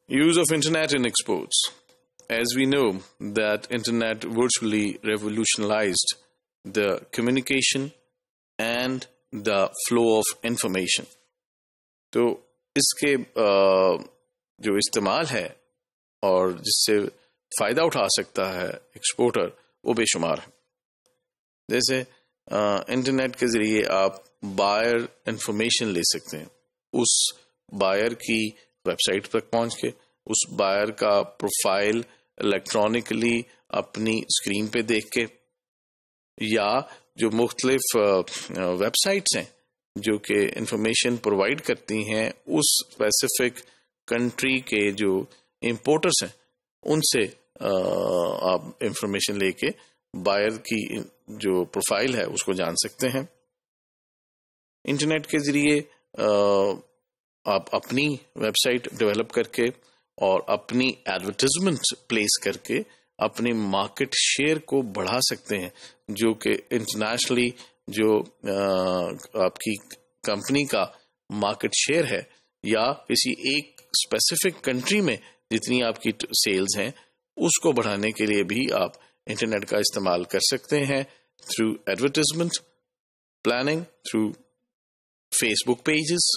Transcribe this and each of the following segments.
Use of internet in exports. As we know that internet virtually revolutionized the communication and the flow of information. تو اس کے جو استعمال ہے اور جس سے فائدہ اٹھا سکتا ہے ایکسپورٹر وہ بے شمار ہے. جیسے انٹرنیٹ کے ذریعے آپ بائر انفارمیشن لے سکتے ہیں، اس بائر کی ویب سائٹ تک پہنچ کے، اس بائر کا پروفائل الیکٹرانکلی اپنی اسکرین پہ دیکھ کے، یا جو مختلف ویب سائٹس ہیں جو کہ انفارمیشن پرووائڈ کرتی ہیں اس اسپیسیفک کنٹری کے جو امپورٹرس ہیں ان سے آپ انفارمیشن لے کے بائر کی جو پروفائل ہے اس کو جان سکتے ہیں. انٹرنیٹ کے ذریعے آپ اپنی ویب سائٹ ڈیولپ کر کے اور اپنی ایڈورٹیزمنٹ پلیس کر کے اپنی مارکیٹ شیئر کو بڑھا سکتے ہیں، جو کہ انٹرنیشنلی جو آپ کی کمپنی کا مارکیٹ شیئر ہے یا کسی ایک اسپیسیفک کنٹری میں جتنی آپ کی سیلز ہیں اس کو بڑھانے کے لیے بھی آپ انٹرنیٹ کا استعمال کر سکتے ہیں through advertisement planning, through Facebook pages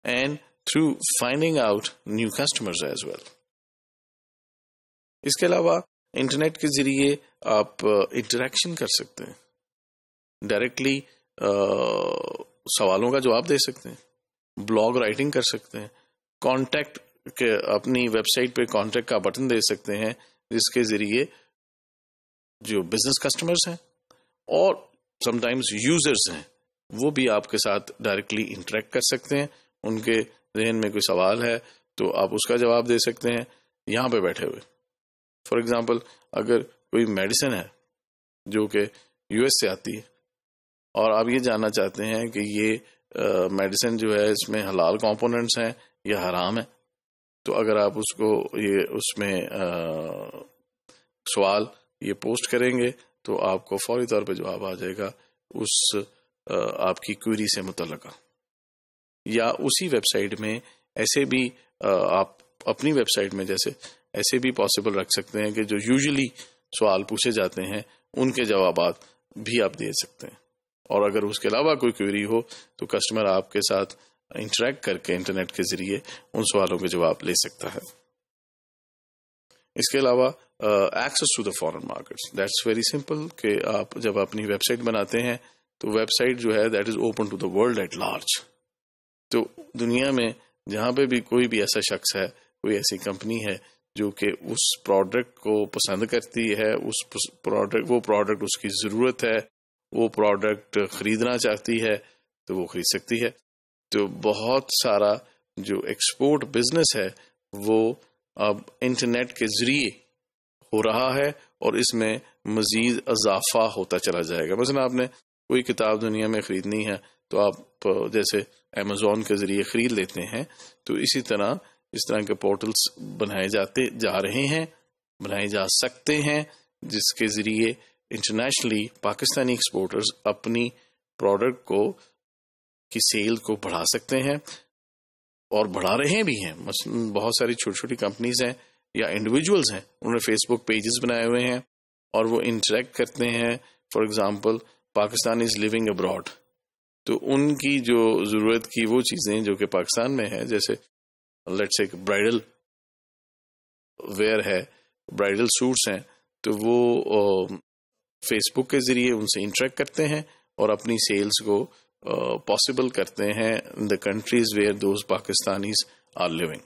and through finding out new customers as well. اس کے علاوہ انٹرنیٹ کے ذریعے آپ انٹریکشن کر سکتے ہیں، ڈائریکٹلی سوالوں کا جواب دے سکتے ہیں، بلاگ رائٹنگ کر سکتے ہیں، کانٹیکٹ کے اپنی ویب سائٹ پہ کانٹیکٹ کا بٹن دے سکتے ہیں جس کے ذریعے جو بزنس کسٹمرز ہیں اور سم ٹائمز یوزرز ہیں وہ بھی آپ کے ساتھ ڈائریکٹلی انٹریکٹ کر سکتے ہیں. ان کے ذہن میں کوئی سوال ہے تو آپ اس کا جواب دے سکتے ہیں یہاں پہ بیٹھے ہوئے. فار ایگزامپل اگر کوئی میڈیسن ہے جو کہ یو ایس سے آتی ہے اور آپ یہ جاننا چاہتے ہیں کہ یہ میڈیسن جو ہے اس میں حلال کمپوننٹس ہیں یا حرام ہے، تو اگر آپ اس کو یہ اس میں سوال یہ پوسٹ کریں گے تو آپ کو فوری طور پہ جواب آ جائے گا اس آپ کی کوئری سے متعلقہ. یا اسی ویب سائٹ میں ایسے بھی آپ اپنی ویب سائٹ میں جیسے ایسے بھی پاسبل رکھ سکتے ہیں کہ جو یوزلی سوال پوچھے جاتے ہیں ان کے جوابات بھی آپ دے سکتے ہیں. اور اگر اس کے علاوہ کوئی کوئری ہو تو کسٹمر آپ کے ساتھ انٹریکٹ کر کے انٹرنیٹ کے ذریعے ان سوالوں کے جواب لے سکتا ہے. اس کے علاوہ access to the foreign markets, that's very simple کہ آپ جب اپنی ویب سائٹ بناتے ہیں تو ویب سائٹ جو ہے that is open to the world at large. تو دنیا میں جہاں پہ بھی کوئی بھی ایسا شخص ہے، کوئی ایسی کمپنی ہے جو کہ اس پروڈکٹ کو پسند کرتی ہے، وہ پروڈکٹ اس کی ضرورت ہے، وہ پروڈکٹ خریدنا چاہتی ہے تو وہ خرید سکتی ہے. تو بہت سارا جو ایکسپورٹ بزنس ہے وہ اب انٹرنیٹ کے ذریعے ہو رہا ہے اور اس میں مزید اضافہ ہوتا چلا جائے گا. مثلا آپ نے کوئی کتاب دنیا میں خریدنی ہے تو آپ جیسے امیزون کے ذریعے خرید لیتے ہیں، تو اسی طرح اس طرح کے پورٹلز بنائے جا رہے ہیں، بنائے جا سکتے ہیں جس کے ذریعے انٹرنیشنلی پاکستانی ایکسپورٹرز اپنی پروڈکٹ کی سیل کو بڑھا سکتے ہیں اور بڑھا رہے بھی ہیں. مثلا بہت ساری چھوٹی چھوٹی کمپنیز ہیں یا انڈیویجولز ہیں، انہوں نے فیس بک پیجز بنائے ہوئے ہیں اور وہ انٹریکٹ کرتے ہیں. For example Pakistan is living abroad, تو ان کی جو ضرورت کی وہ چیزیں جو کہ پاکستان میں ہیں، جیسے لیٹس سے برائڈل ویئر ہے، برائڈل سوٹس ہیں، تو وہ فیس بک کے ذریعے ان سے انٹریکٹ کرتے ہیں اور اپنی سیلز کو پاسبل کرتے ہیں in the countries where those Pakistanis are living.